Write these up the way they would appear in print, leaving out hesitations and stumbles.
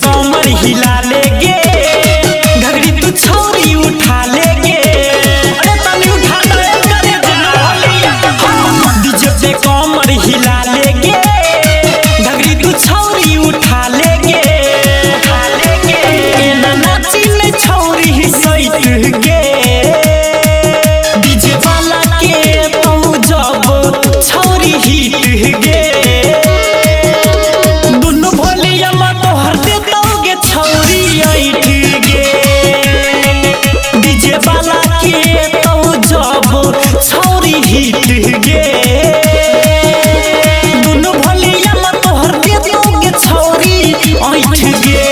कमर हिला लेगे घगरी तू छोरी उठा लेगे अरे तनी उठा दे करे डीजे पे कमर हिला लेगे घगरी तू छोरी उठा लेगे एना नाची ले छोरी ही सैट गे डीजे वाला के तू जब छोरी हिट गे छौरी ऐठ गे डीजे वाला के तो जब छौरी हिट गे दुनु भलिया में तोहर दे दोगे छौरी ऐठ गे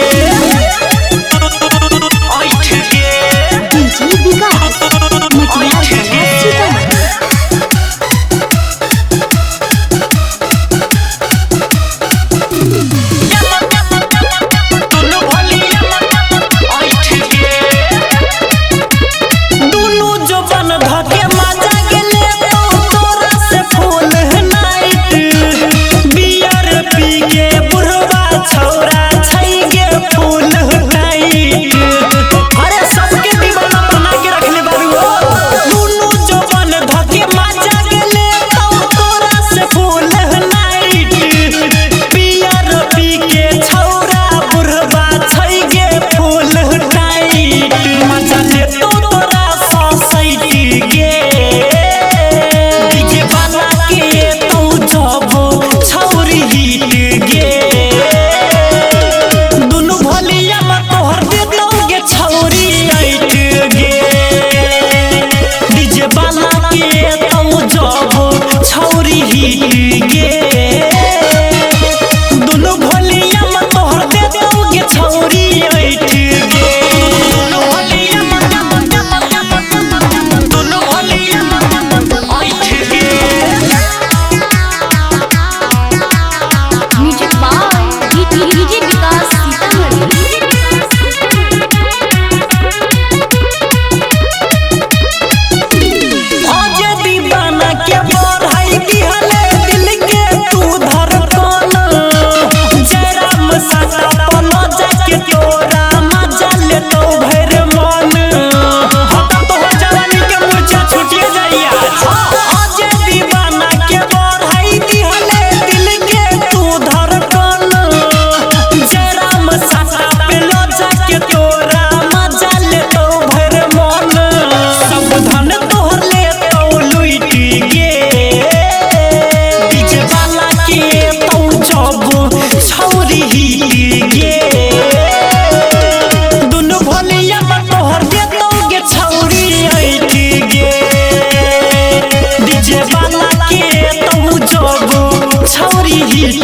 डीजे विकास मटियार डीजे वाला के तो जब छौरी हिट